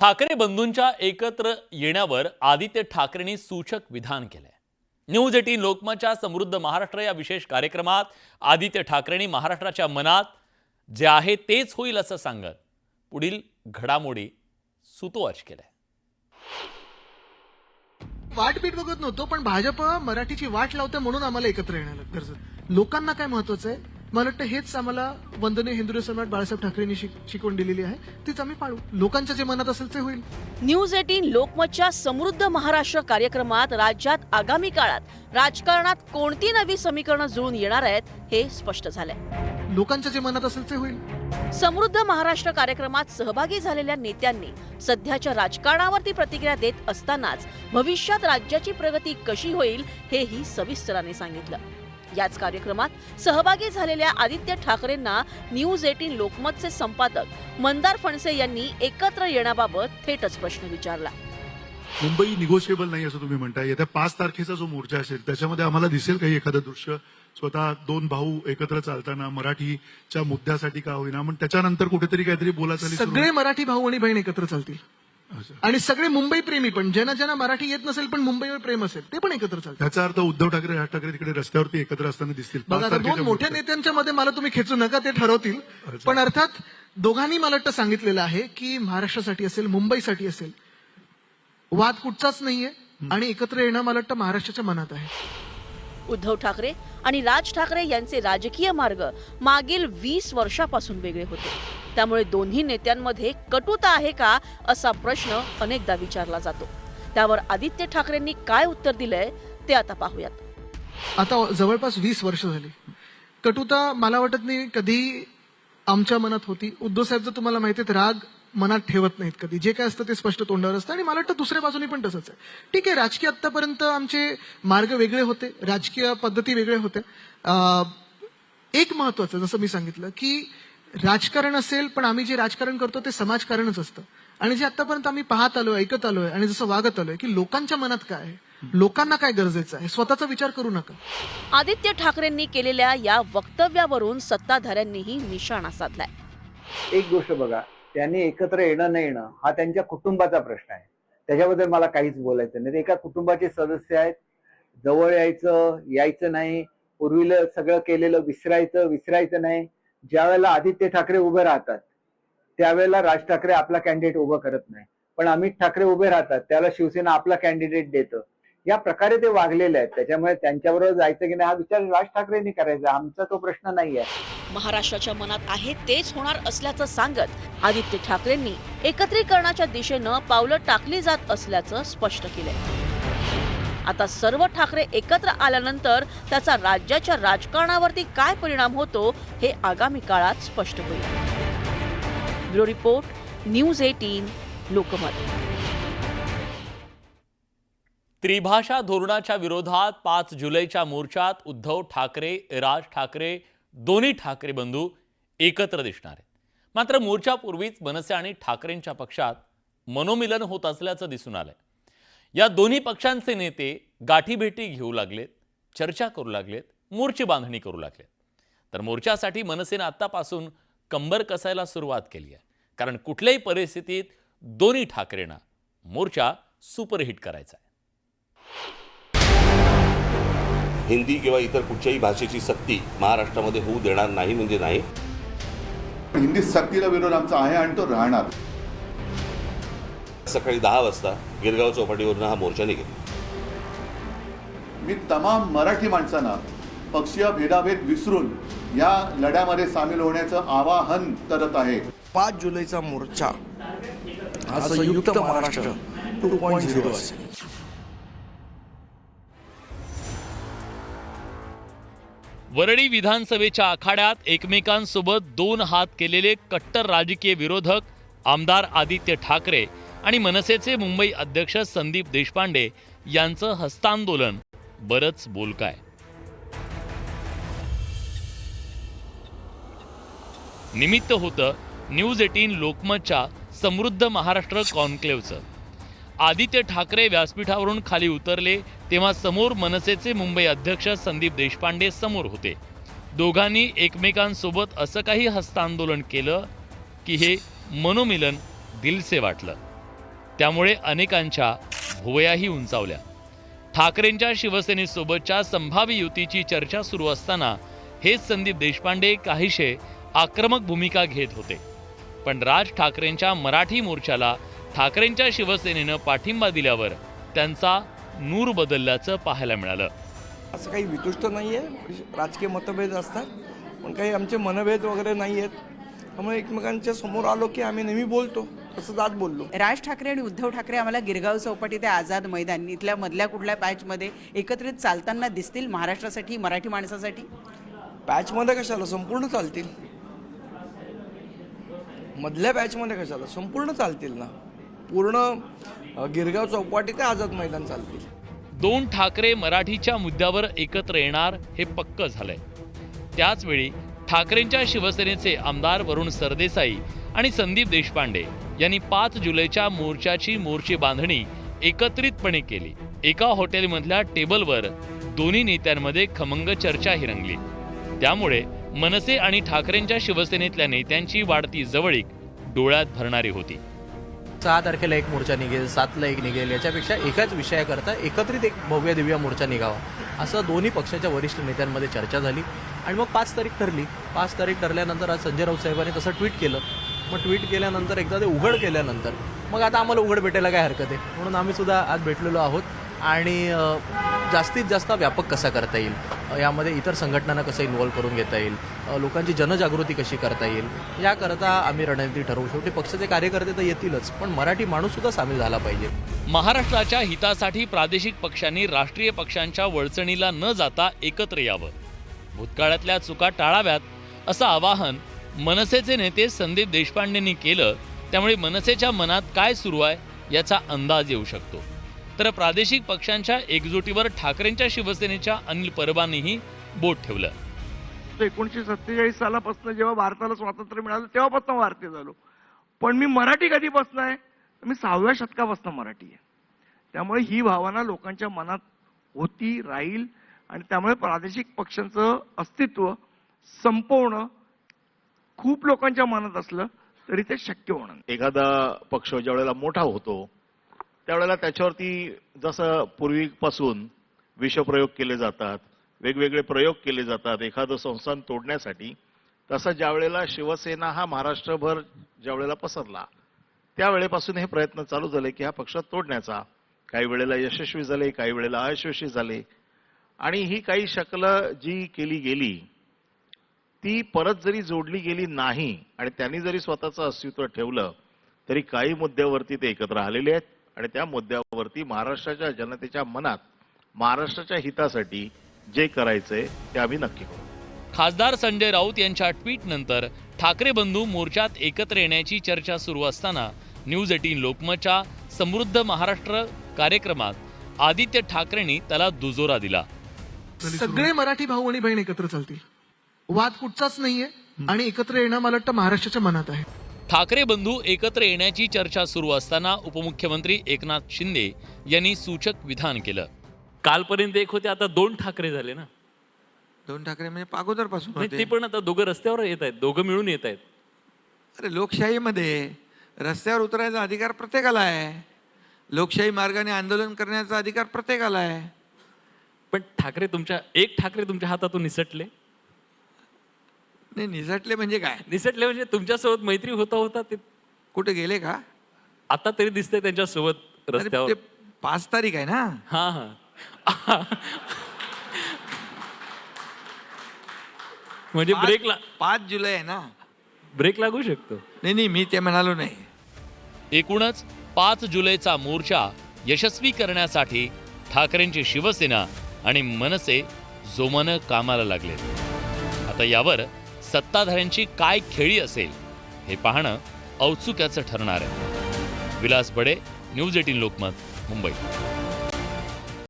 ठाकरे बंधूंच्या एकत्र येण्यावर आदित्य ठाकरेंनी सूचक विधान केलंय। न्यूज 18 लोकमतच्या समृद्ध महाराष्ट्र या विशेष कार्यक्रमात आदित्य ठाकरेंनी महाराष्ट्राच्या मनात जे आहे तेच होईल असं सांगत पुढील घडामोडी सुतोवाच केलाय। वाटपीट बघत नव्हतो, पण भाजप मराठीची वाट लावते म्हणून आम्हाला एकत्र येण्याला गरज। लोकांना काय महत्वाचं आहे, मला वाटतं हेच आम्हाला वंदनीय हिंदू सम्राट बाळासाहेब ठाकरेंनी शिकवण दिलेली आहे, तीच आम्ही पाळू। लोकांच्या जे मनात असेल ते होईल। न्यूज 18 लोकमतच्या समृद्ध महाराष्ट्र कार्यक्रमात राज्यात आगामी काळात राजकारणात कोणती नवी समीकरणं जुळून येणार आहेत हे स्पष्ट झालंय। लोकांच्या जे मनात असेल ते होईल। समृद्ध महाराष्ट्र कार्यक्रमात सहभागी झालेल्या नेत्यांनी सध्याच्या राजकारणावरती प्रतिक्रिया देत असतानाच भविष्यात राज्याची प्रगती कशी होईल हेही सविस्तराने सांगितलं। याच कार्यक्रमात सहभागी झालेल्या आदित्य ठाकरेंना न्यूज 18 लोकमतचे संपादक मंदार फणसे यांनी एकत्र येण्याबाबत थेटच प्रश्न विचारला। मुंबई निगोशिएबल नाही असं तुम्ही म्हणताय। येत्या 5 तारखेचा जो मोर्चा असेल त्याच्यामध्ये आम्हाला दिसेल काही एखादं दृश्य, स्वतः दोन भाऊ एकत्र चालताना मराठीच्या मुद्द्यासाठी का होईना, पण त्याच्यानंतर कुठेतरी काहीतरी बोलाचाली सगळे मराठी भाऊ आणि बहीण एकत्र चालतील आणि सगळे मुंबई प्रेमी पण ज्यांना मराठी येत नसेल पण मुंबईवर प्रेम असेल ते पण एकत्र चालतील। त्याचा अर्थ उद्धव ठाकरे राज ठाकरे तिकडे रस्त्यावरती एकत्र असताना दिसतील। बघा, दोन मोठ्या नेत्यांच्या मध्ये मला तुम्ही खेचू नका, ते ठरवतील। पण अर्थात दोघांनी मला वाटतं सांगितलेलं आहे की महाराष्ट्रासाठी असेल मुंबईसाठी असेल वाद कुठचाच नाहीये आणि एकत्र येणं मला वाटतं महाराष्ट्राच्या मनात आहे। उद्धव ठाकरे आणि राज ठाकरे यांचे राजकीय मार्ग मागील 20 वर्षापासून वेगळे होते, त्यामुळे दोन्ही नेत्यांमध्ये कटुता आहे का असा प्रश्न अनेकदा विचारला जातो। त्यावर आदित्य ठाकरेंनी काय उत्तर दिलंय ते आता पाहूयात। आता जवळपास 20 वर्ष झाली। कटुता मला वाटत नाही कधी आमच्या मनात होती। उद्धव साहेब जर तुम्हाला माहिती आहे राग मनात ठेवत नाहीत कधी, जे काय असतं ते स्पष्ट तोंडावर असतं आणि मला वाटतं दुसऱ्या बाजूने पण तसंच आहे। ठीक आहे, राजकीय आतापर्यंत आमचे मार्ग वेगळे होते, राजकीय पद्धती वेगळे होते। एक महत्वाचं जसं मी सांगितलं की राजकारण असेल पण आम्ही जे राजकारण करतो ते समाजकारणच असतं आणि जे आतापर्यंत आम्ही पाहत आलोय, ऐकत आलोय आणि जसं वागत आलोय की लोकांच्या मनात काय आहे, लोकांना काय गरजेचं आहे, स्वतःचा विचार करू नका। आदित्य ठाकरेंनी केलेल्या या वक्तव्यावरून सत्ताधाऱ्यांनीही निशाणा साधलाय। एक गोष्ट बघा, त्यांनी एकत्र येणं नाही येणं हा त्यांच्या कुटुंबाचा प्रश्न आहे, त्याच्याबद्दल मला काहीच बोलायचं नाही। एका कुटुंबाचे सदस्य आहेत, जवळ यायचं नाही, पूर्वीला सगळं केलेलं विसरायचं नाही। ज्या वेळेला आदित्य ठाकरे उभे राहतात त्यावेळेला राज ठाकरे आपला कॅन्डिडेट उभं करत नाही, पण अमित ठाकरे उभे राहतात त्याला शिवसेना आपला कॅन्डिडेट देतं। या प्रकारे ते वागलेले आहेत, त्याच्यामुळे त्यांच्याबरोबर जायचं की नाही हा विचार राज ठाकरेंनी करायचा, आमचा तो प्रश्न नाही आहे। महाराष्ट्राच्या मनात आहे तेच होणार असल्याचं सांगत आदित्य ठाकरेंनी एकत्रीकरणाच्या दिशेनं पावलं टाकली जात असल्याचं स्पष्ट केलंय। आता सर्व ठाकरे एकत्र आल्यानंतर त्याचा राज्याच्या राजकारणावरती काय परिणाम होतो हे आगामी काळात स्पष्ट होईल। Bureau report, news 18 Lokmat. त्रिभाषा धोरणाच्या विरोधात 5 जुलैच्या मोर्चात उद्धव ठाकरे, राज ठाकरे दोन्ही ठाकरे बंधू एकत्र दिसणार आहेत। मात्र मोर्चापूर्वीच मनसे आणि ठाकरेंच्या पक्षात मनोमिलन होत असल्याचं दिसून आलंय। या दोन्ही पक्षांचे नेते गाठीभेटी घेऊ लागलेत, चर्चा करू लागलेत, मोर्चे बांधणी करू लागलेत। तर मोर्चासाठी मनसेने आतापासून कंबर कसायला सुरुवात केली आहे, कारण कुठल्याही परिस्थितीत दोन्ही ठाकरेंना मोर्चा सुपरहिट करायचा आहे। हिंदी किंवा इतर कुठच्याही भाषेची सक्ती महाराष्ट्रामध्ये होऊ देणार नाही म्हणजे नाही। हिंदी सक्तीला विरोध आमचा आहे आणि तो राहणार। सकाळी 10 वाजता गिरगाव चौपाटीवरून हा मोर्चा निघेल। मी तमाम मराठी माणसांना पक्षीय भेदाभेद विसरून या लढ्यामध्ये सामील होण्याचं आवाहन करत आहे। 5 जुलैचा मोर्चा हा संयुक्त महाराष्ट्र 2.0 असेल। वरळी विधानसभेच्या आखाड्यात एकमेकांसोबत 2 हात केलेले कट्टर राजकीय विरोधक आमदार आदित्य ठाकरे आणि मनसेचे मुंबई अध्यक्ष संदीप देशपांडे यांचं हस्तांदोलन बरंच बोलकं आहे। निमित्त होतं न्यूज 18 लोकमतच्या समृद्ध महाराष्ट्र कॉन्क्लेव्हचं। आदित्य ठाकरे व्यासपीठावरून खाली उतरले तेव्हा समोर मनसेचे मुंबई अध्यक्ष संदीप देशपांडे समोर होते। दोघांनी एकमेकांसोबत असं काही हस्तांदोलन केलं की हे मनोमिलन दिलसे वाटलं। त्यामुळे अनेकांच्या भुवयाही उंचावल्या. ठाकरेंच्या शिवसेनेसोबतच्या संभाव्य युतीची चर्चा सुरू असताना हेच संदीप देशपांडे काहीशे आक्रमक भूमिका घेत होते. पण राज ठाकरेंच्या मराठी मोर्चाला ठाकरेंच्या शिवसेनेनं पाठिंबा दिल्यावर त्यांचा नूर बदलल्याचं पाहायला मिळालं. असं काही वितुष्ट नाही आहे, राजकीय मतभेद असतात, पण काही आमचे मनभेद वगैरे नाही आहेत. त्यामुळे एकमेकांच्या समोर आलो की आम्ही नेहमी बोलतो, तसंच आज बोललो. राज ठाकरे आणि उद्धव ठाकरे आम्हाला गिरगाव चौपाटी ते आझाद मैदान इथल्या मधल्या कुठल्या पॅचमध्ये एकत्रित चालताना दिसतील महाराष्ट्रासाठी, मराठी माणसासाठी? पॅचमध्ये कशाला, संपूर्ण चालतील. मधल्या पॅचमध्ये कशाला, संपूर्ण चालतील ना. पूर्ण गिरगाव चौपाटी ते आझाद मैदान चालतील. 2 ठाकरे मराठीच्या मुद्द्यावर एकत्र येणार हे पक्क झालंय. त्याचवेळी ठाकरेंच्या शिवसेनेचे आमदार वरुण सरदेसाई आणि संदीप देशपांडे यांनी 5 जुलैच्या मोर्चाची मोर्चे बांधणी एकत्रितपणे केली. एका हॉटेलमधल्या टेबलवर दोन्ही नेत्यांमध्ये खमंग चर्चाही रंगली. त्यामुळे मनसे आणि ठाकरेंच्या शिवसेनेतल्या नेत्यांची वाढती जवळीक डोळ्यात भरणारी होती. 6 तारखेला एक मोर्चा निघेल, 7ला एक निघेल, याच्यापेक्षा एकाच विषयाकरता एकत्रित एक भव्य दिव्य मोर्चा निघावा असं दोन्ही पक्षाच्या वरिष्ठ नेत्यांमध्ये चर्चा झाली. आणि मग 5 तारीख ठरली. 5 तारीख ठरल्यानंतर आज संजय राऊत साहेबांनी तसं ट्विट केलं. मग ट्विट केल्यानंतर एकदा ते उघड केल्यानंतर मग आता आम्हाला उघड भेटायला काय हरकत आहे, म्हणून आम्ही सुद्धा आज भेटलेलो आहोत. आणि जास्तीत जास्त व्यापक कसा करता येईल, यामध्ये इतर संघटनांना कसं इन्व्हॉल्व करून घेता येईल, लोकांची जनजागृती कशी करता येईल, याकरता आम्ही रणनीती ठरवू. शेवटी पक्षाचे कार्यकर्ते तर येतीलच, पण मराठी माणूस सुद्धा सामील झाला पाहिजे. महाराष्ट्राच्या हितासाठी प्रादेशिक पक्षांनी राष्ट्रीय पक्षांच्या वळचणीला न जाता एकत्र यावं, भूतकाळातल्या चुका टाळाव्यात असं आवाहन मनसेचे नेते संदीप देशपांडेंनी केलं. त्यामुळे मनसेच्या मनात काय सुरू आहे याचा अंदाज येऊ शकतो. तर प्रादेशिक पक्षांच्या एकजुटीवर ठाकरेंच्या शिवसेनेच्या अनिल परबांनीही बोट ठेवलं. 1947 सालापासून जेव्हा भारताला स्वातंत्र्य मिळालं तेव्हापासून भारतीय झालो, पण मी मराठी कधीपासून आहे, मी 6व्या शतकापासून मराठी आहे. त्यामुळे ही भावना लोकांच्या मनात होती, राहील. आणि त्यामुळे प्रादेशिक पक्षांचं अस्तित्व संपवणं खूप लोकांच्या मनात असलं तरी ते शक्य होणार. एखादा पक्ष ज्या वेळेला मोठा होतो त्यावेळेला त्याच्यावरती जसं पूर्वीपासून विषप्रयोग केले जातात, वेगवेगळे प्रयोग केले जातात एखादं संस्थान तोडण्यासाठी, तसं ज्या वेळेला शिवसेना हा महाराष्ट्रभर ज्या वेळेला पसरला त्यावेळेपासून हे प्रयत्न चालू झाले की हा पक्ष तोडण्याचा. काही वेळेला यशस्वी झाले, काही वेळेला अयशस्वी झाले. आणि ही काही शकलं जी केली गेली ती परत जरी जोडली गेली नाही आणि त्यांनी जरी स्वतःचं अस्तित्व ठेवलं तरी काही मुद्द्यावरती ते एकत्र आलेले आहेत. आणि त्या मुद्द्यावरती महाराष्ट्राच्या जनतेच्या मनात महाराष्ट्राच्या हितासाठी जे करायचंय ते आम्ही नक्की करू. खासदार संजय राऊत यांच्या ट्विटनंतर ठाकरे बंधू मोर्चात एकत्र येण्याची चर्चा सुरू असताना न्यूज 18 लोकमतच्या समृद्ध महाराष्ट्र कार्यक्रमात आदित्य ठाकरेंनी त्याला दुजोरा दिला. सगळे मराठी भाऊ आणि बहीण एकत्र चालतील, वाद कुठचाच नाहीये. आणि एकत्र येणं मला वाटतं महाराष्ट्राच्या मनात आहे. ठाकरे बंधू एकत्र येण्याची चर्चा सुरू असताना उपमुख्यमंत्री एकनाथ शिंदे यांनी सूचक विधान केलं. कालपर्यंत एक होते, आता 2 ठाकरे झाले ना. 2 ठाकरे म्हणजे अगोदरपासून ते पण आता दोघं रस्त्यावर येत आहेत, दोघं मिळून येत आहेत. अरे लोकशाहीमध्ये रस्त्यावर उतरायचा अधिकार प्रत्येकाला आहे, लोकशाही मार्गाने आंदोलन करण्याचा अधिकार प्रत्येकाला आहे. पण एक ठाकरे तुमच्या हातातून निसटले. नाही, निसटले म्हणजे काय? निसटले म्हणजे तुमच्यासोबत मैत्री होता ते कुठे गेले का? आता तरी दिसतंय त्यांच्यासोबत रस्त्यावर. 5 तारीख आहे ना. हा म्हणजे ब्रेकला 5 जुलै आहे ना, ब्रेक लागू शकतो. नाही मी ते म्हणालो नाही. एकूणच 5 जुलैचा मोर्चा यशस्वी करण्यासाठी ठाकरेंची शिवसेना आणि मनसे जोमानं कामाला लागले. आता यावर सत्ताधाऱ्यांची काय खेळी असेल हे पाहणं औत्सुक्याचं ठरणार आहे. विलास बडे, न्यूज 18 लोकमत, मुंबई.